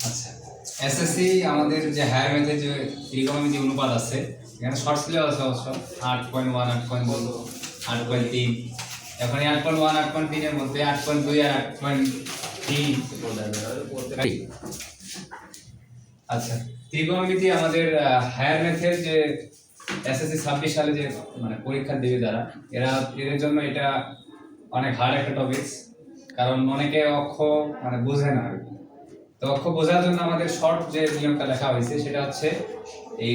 আচ্ছা, এসএসসি আমাদের যে হায়ার ম্যাথের যে ত্রিকোণমিতি অনুপাত আছে, এখানে শর্ট সিলেবাস আছে অবশ্য 8.1, 8.2, 8.3। এখন এই 8.1, 8.3 এর মধ্যে 8.2 আর 8.3। আচ্ছা, ত্রিকোণমিতি আমাদের হায়ার ম্যাথের যে এসএসসি 26 সালে যে মানে পরীক্ষা দেবে যারা, এদের জন্য এটা অনেক হার্ড একটা টপিক। কারণ অনেকে অক্ষ মানে বোঝে না। তো অক্ষ বোঝার জন্য আমাদের শর্ট যে নিয়মটা লেখা হয়েছে সেটা হচ্ছে এই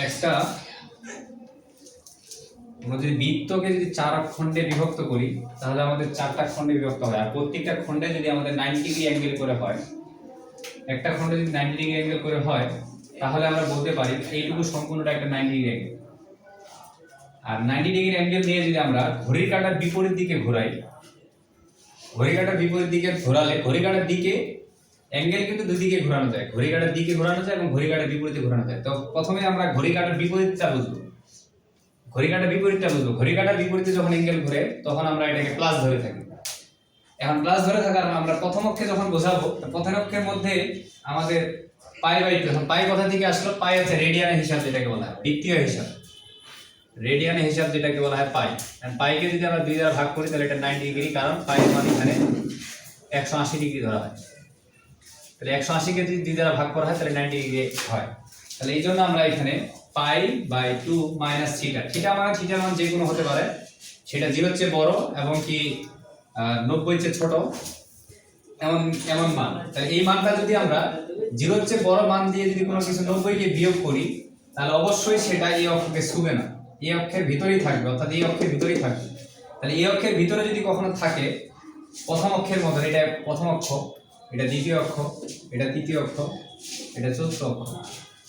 একটা আমরা যদি বৃত্তকে যদি 4 খণ্ডে বিভক্ত করি তাহলে আমাদের 4টা খণ্ডে বিভক্ত হয়। আর প্রত্যেকটা খণ্ডে যদি আমাদের 90 ডিগ্রি অ্যাঙ্গেল করে হয়, একটা খণ্ডে যদি 90 ডিগ্রি অ্যাঙ্গেল করে হয় তাহলে আমরা বলতে পারি এইটুকু সম্পূর্ণটা একটা 90 ডিগ্রি অ্যাঙ্গেল। আর 90 ডিগ্রি অ্যাঙ্গেল নিয়ে যদি আমরা ঘড়ির কাঁটার বিপরীত দিকে ঘোরাই, ঘড়ির কাঁটার বিপরীত দিকে ঘোরালে ঘড়ির কাঁটার দিকে অ্যাঙ্গেল কিন্তু দুই দিকে ঘোরানো যায়, ঘড়ি কাঁটার দিকে ঘোরানো যায় এবং ঘড়ি কাঁটার বিপরীতে ঘোরানো যায়। তো প্রথমে আমরা ঘড়ি কাঁটার বিপরীতটা বুঝবো, ঘড়ি কাঁটার বিপরীতটা বুঝবো। ঘড়ি কাঁটার বিপরীতে যখন অ্যাঙ্গেল ঘুরে তখন আমরা এটাকে প্লাস ধরে থাকি। এখন প্লাস ধরে থাকার আমরা প্রথম অক্ষে যখন বোঝাবো, প্রথম অক্ষের মধ্যে আমাদের পাই বাই 2, এখন পাই কোথা থেকে আসলো? পাই হচ্ছে রেডিয়ানের হিসাব, যেটাকে বলা হয় বৃত্তীয় হিসাব, রেডিয়ানের হিসাব যেটাকে বলা হয় পাই। আর পাইকে যদি আমরা 2 দ্বারা ভাগ করি তাহলে এটা 90 ডিগ্রি, কারণ পাই মানে এখানে 180 ডিগ্রি ধরা হয়। তাহলে 180 কে যদি 2 দ্বারা ভাগ করা হয় তাহলে 90 ডিগ্রি হয়। তাহলে এই জন্য আমরা এখানে pi by 2 minus theta, theta মানে থিটার মান যে কোনো হতে পারে, সেটা 0 এর চেয়ে বড় এবং কি 90 এর চেয়ে ছোট এমন এমন মান। তাহলে এই মানটা যদি আমরা 0 এর চেয়ে বড় মান দিয়ে যদি কোনো কিছু 90 কে বিয়োগ করি তাহলে অবশ্যই সেটা এই অক্ষকে ছুবে না, এই অক্ষের ভিতরেই থাকবে, অর্থাৎ এই অক্ষের ভিতরেই থাকবে। তাহলে এই অক্ষের ভিতরে যদি কখনো থাকে, প্রথম অক্ষের মতো, এটা প্রথম অক্ষ, এটা দ্বিতীয় অক্ষ, এটা তৃতীয় অক্ষ, এটা চতুর্থ অক্ষ।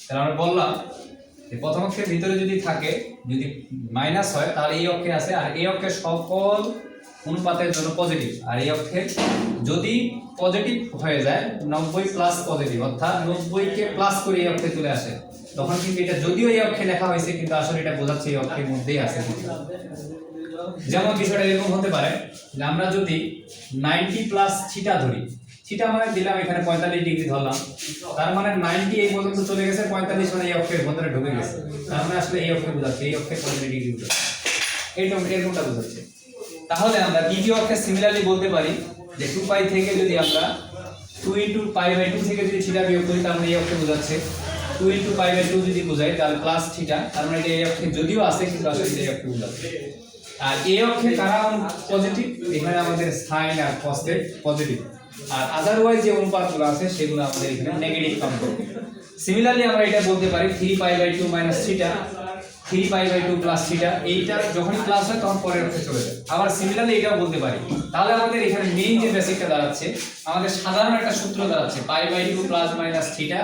তাহলে আমরা বললাম যে প্রথম অক্ষের ভিতরে যদি থাকে, যদি মাইনাস হয় তাহলে এই অক্ষে আছে, আর এই অক্ষের সকল অনুপাতের জন্য পজিটিভ। আর এই অক্ষে যদি পজিটিভ হয়ে যায় 90 প্লাস পজিটিভ, অর্থাৎ 90 কে প্লাস করে এই অক্ষে চলে আসে, তখন কিন্তু এটা যদিও এই অক্ষে লেখা হয়েছে কিন্তু আসলে এটা বোঝাচ্ছে এই অক্ষের মধ্যেই আছে। যেমন বিষয়টা এরকম হতে পারে যে আমরা যদি 90 প্লাস থিটা ধরি, থিটা মানে দিলাম এখানে 45 ডিগ্রি ধরলাম, তার মানে 90 এই পর্যন্ত চলে গেছে, 45 মানে এই অক্ষের ভিতরে ঢুকে গেছে, তার মানে আসলে এই অক্ষে বোঝাচ্ছে, এই অক্ষে 45 ডিগ্রি বোঝাচ্ছে, এরকমটা বোঝাচ্ছে। তাহলে আমরা দ্বিতীয় অক্ষে সিমিলারলি বলতে পারি যে 2 পাই থেকে যদি আমরা 2 ইনটু পাই বাই 2 থেকে যদি থিটা বিয়োগ করি তার মানে এই অক্ষে বোঝাচ্ছে, 2 ইনটু পাই বাই 2 যদি বোঝাই তাহলে প্লাস থিটা, তার মানে এটা এই অক্ষে যদিও আছে কিন্তু আসলে এই অক্ষে বোঝাচ্ছে। আর এই অক্ষে কারা পজিটিভ? এখানে আমাদের সাইন আর কসের পজিটিভ, আর আদারওয়াইজ যে অনুপাতগুলো আছে সেগুলো আমাদের এখানে নেগেটিভ কাম করবে। সিমিলারলি আমরা এটা বলতে পারি 3 pi by 2 minus theta, 3 pi by 2 plus theta, এইটা যখনই প্লাস হয় তখন পরের অক্ষে চলে যায়। আবার সিমিলারলি এটাও বলতে পারি। তাহলে আমাদের এখানে মেইন যে বেসিকটা দাঁড়াচ্ছে, আমাদের সাধারণ একটা সূত্র দাঁড়াচ্ছে pi by 2 plus minus theta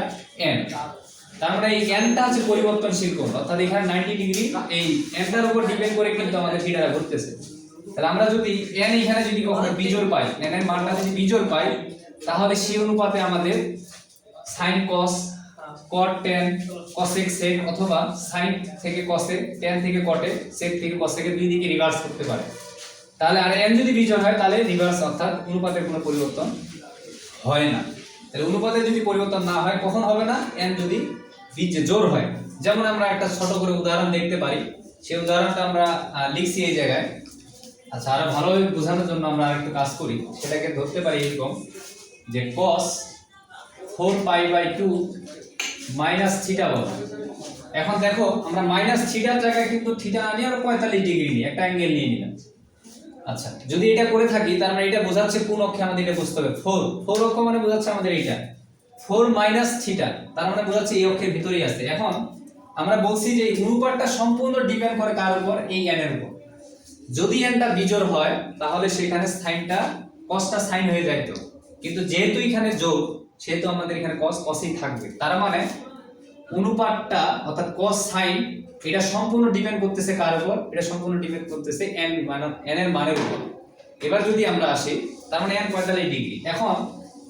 n। তার মানে এই n টা হচ্ছে পরিবর্তনশীল কোণ, অর্থাৎ এখানে 90 ডিগ্রি এই n টার উপর ডিপেন্ড করে কিন্তু আমাদের থিটাটা ঘুরতেছে। তাহলে আমরা যদি n এখানে যদি কখনো বিজোড় পাই, n এর মানটা যদি বিজোড় পাই তাহলে সেই অনুপাতে আমাদের sin cos, cot tan, cosec sec অথবা sin থেকে cosec, tan থেকে cot এ, sec থেকে cosec এ দুই দিকে রিভার্স করতে পারে। তাহলে আর n যদি বিজোড় হয় তাহলে রিভার্স, অর্থাৎ অনুপাতের কোনো পরিবর্তন হয় না। তাহলে অনুপাতের যদি পরিবর্তন না হয় কখন হবে না? n যদি জোড় হয়। যেমন আমরা একটা ছোট করে উদাহরণ দেখতে পারি, সেই উদাহরণটা আমরা লিখছি এই জায়গায়। আচ্ছা, আরো ভালোভাবে বোঝানোর জন্য আমরা আরেকটু কাজ করি, সেটাকে ধরতে পারি এরকম যে cos 4 pi by 2 minus theta বলা। এখন দেখো আমরা মাইনাস থিটার জায়গায় কিন্তু থিটা আনি আর 45 ডিগ্রি নিয়ে একটা অ্যাঙ্গেল নিয়ে নিলাম। আচ্ছা, যদি এটা করে থাকি তার মানে এটা বোঝাচ্ছে কোন অক্ষে আমাদের এটা বুঝতে হবে, 4 অক্ষ মানে বোঝাচ্ছে আমাদের এইটা 4 মাইনাস থিটা, তার মানে বোঝাচ্ছে এই অক্ষের ভিতরেই আছে। এখন আমরা বলছি যে এই অনুপাতটা সম্পূর্ণ ডিপেন্ড করে কার উপর? এই n এর উপর। যদি n টা বিজোড় হয় তাহলে সেখানে সাইনটা cosটা সাইন হয়ে যায়, তো কিন্তু যেহেতু এখানে যোগ সেহেতু আমাদের এখানে cos cosই থাকবে। তার মানে অনুপাতটা অর্থাৎ cos sin এটা সম্পূর্ণ ডিপেন্ড করতেছে কার উপর? এটা সম্পূর্ণ ডিপেন্ড করতেছে n মানে n এর মানের উপর। এবার যদি আমরা আসি তার মানে n 45 ডিগ্রি। এখন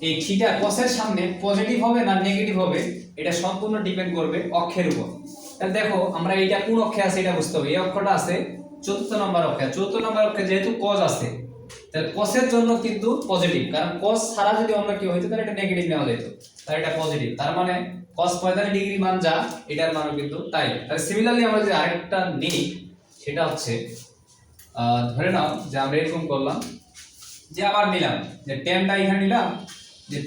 এই থিটা cos এর সামনে পজিটিভ হবে না নেগেটিভ হবে এটা সম্পূর্ণ ডিপেন্ড করবে অক্ষের উপর। তাহলে দেখো আমরা এইটা কোন অক্ষে আছে এটা বুঝতে হবে। এই অক্ষটা আছে চতুর্থ নম্বর অক্ষে, চতুর্থ নম্বর অক্ষে যেহেতু cos আছে তাহলে কসের জন্য কিন্তু পজিটিভ, কারণ কস ছাড়া যদি আমরা কি হইতো তাহলে এটা নেগেটিভ নেওয়া যেত, তাহলে এটা পজিটিভ, তার মানে cos 45 ডিগ্রি মান যা এটার মানও কিন্তু তাই। তাহলে সিমিলারলি আমরা যদি আরেকটা নিই সেটা হচ্ছে ধরে নাও যে আমরা এরকম করলাম যে আবার নিলাম যে টেনটা এখানে নিলাম যে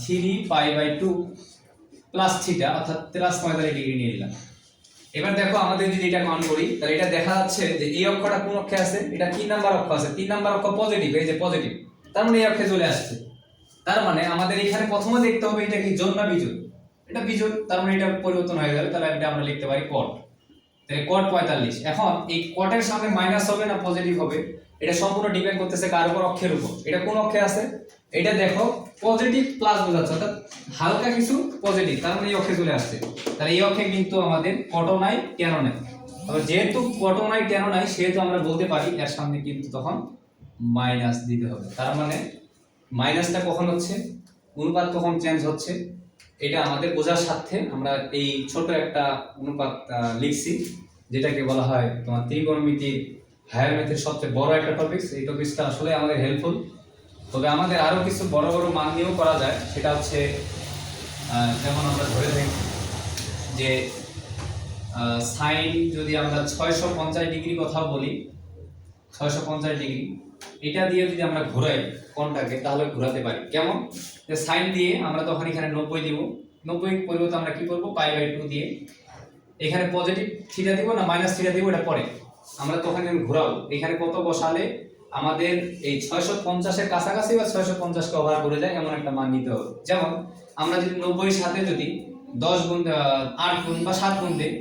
3 পাই বাই 2 প্লাস থিটা অর্থাৎ প্লাস 45 ডিগ্রি নিয়ে নিলাম। এবার দেখো আমাদের যদি এটা মান করি তাহলে এটা দেখা যাচ্ছে যে এই অক্ষটা কোন অক্ষে আছে, এটা কি নাম্বার অক্ষ আছে, 3 নাম্বার অক্ষ পজিটিভ, এই যে পজিটিভ, তার মানে এই অক্ষে চলে আসছে। তার মানে আমাদের এখানে প্রথমে দেখতে হবে এটা কি জোড় না বিজোড়, এটা বিজোড়, তার মানে এটা পরিবর্তন হয়ে যাবে, তাহলে এটা আমরা লিখতে পারি কট। তাহলে কট 45। এখন এই কটের সামনে মাইনাস হবে না পজিটিভ হবে, এটা সম্পূর্ণ ডিপেন্ড করতেছে কার উপর, অক্ষের উপর। এটা কোন অক্ষে আছে, এটা দেখো পজিটিভ প্লাস বোঝাচ্ছে, অর্থাৎ হালকা কিছু পজিটিভ, তার মানে এই অক্ষে চলে আসছে। তাহলে এই অক্ষে কিন্তু আমাদের কটও নাই টেনও নাই। তবে যেহেতু কটও নাই টেনও নাই সেহেতু আমরা বলতে পারি এর সামনে কিন্তু তখন মাইনাস দিতে হবে। তার মানে মাইনাসটা কখন হচ্ছে, অনুপাত কখন চেঞ্জ হচ্ছে, এটা আমাদের বোঝার সাথে আমরা এই ছোট একটা অনুপাত লিখছি, যেটাকে বলা হয় তোমার ত্রিকোণমিতি হায়ার ম্যাথের সবচেয়ে বড় একটা টপিক। এই টপিকটা আসলে আমাদের হেল্পফুল। তবে আমাদের আরো কিছু বড় বড় মান নিয়েও করা যায়, সেটা হচ্ছে যেমন আমরা ধরে থাকি যে সাইন যদি আমরা 650 ডিগ্রি কথা বলি, 650 ডিগ্রি এটা দিয়ে যদি আমরা ঘোরাই কোণটাকে তাহলে ঘোরাতে পারি কেমন, যে সাইন দিয়ে আমরা তখন এখানে 90 দিব, 90 পরিবর্তে আমরা কি করব পাই বাই 2 দিয়ে এখানে পজিটিভ থিটা দিব না মাইনাস থিটা দিব, এটা পরে আমরা তখন যখন ঘোরাবো এখানে কত বসালে আমাদের এই 650 এর কাছাকাছি বা 650 কে ওভার করে যায় এমন একটা মান নিতে হবে। যেমন আমরা যদি 90 এর সাথে যদি 10 গুণ 8 গুণ বা 7 গুণ দেই,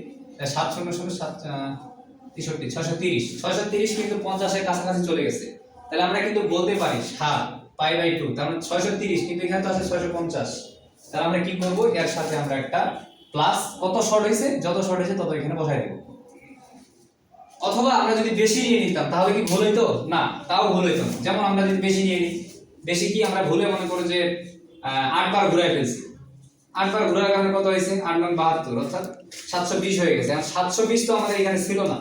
7 শূন্য শূন্য 7 63 630 কিন্তু 50 এর কাছাকাছি চলে গেছে। তাহলে আমরা কিন্তু বলতে পারি 7 পাই বাই 2, তার মানে 630, কিন্তু এখানে তো আছে 650। তাহলে আমরা কি করব, এর সাথে আমরা একটা প্লাস কত শর্ট হয়েছে, যত শর্ট হয়েছে তত এখানে বসাই দেব। অথবা আমরা যদি বেশি নিয়ে নিতাম তাহলে কি ভুল হইতো না, তাও ভুল হইতো না। যেমন আমরা যদি বেশি নিয়ে নিই, বেশি কি আমরা ভুলে মনে করো যে 8 বার ঘুরাই ফেলছি, 8 বার ঘোরার কারণে কত হয়েছে 8 9 72 অর্থাৎ 720 হয়ে গেছে। আর 720 তো আমাদের এখানে ছিল না,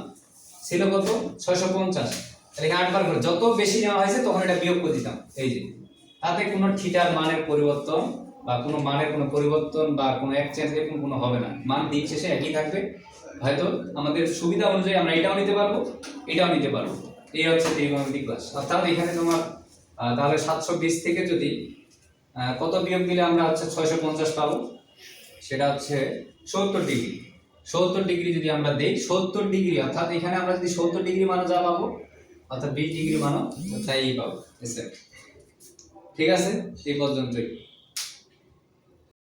ছিল কত 650। তাহলে 8 বার ঘুরে যত বেশি নেওয়া হয়েছে তখন এটা বিয়োগ করে দিতাম, এই যে তাতে কোনো থিটার মানের পরিবর্তন বা কোনো মানের কোনো পরিবর্তন বা কোনো এক্সচেঞ্জ এরকম কোনো হবে না, মান দিন শেষে একই থাকবে। হয়তো আমাদের সুবিধা অনুযায়ী আমরা এটাও নিতে পারবো এটাও নিতে পারবো। এই হচ্ছে ত্রিকোণমিতিক ক্লাস। অর্থাৎ এখানে তোমার তাহলে 720 থেকে যদি কত বিয়োগ দিলে আমরা হচ্ছে 650 পাবো, সেটা হচ্ছে 70 ডিগ্রি। 70 ডিগ্রি যদি আমরা দেই 70 ডিগ্রি, অর্থাৎ এখানে আমরা যদি 70 ডিগ্রি মানও যা পাবো অর্থাৎ 20 ডিগ্রি মানও তাই পাবো। ঠিক আছে, এই পর্যন্তই।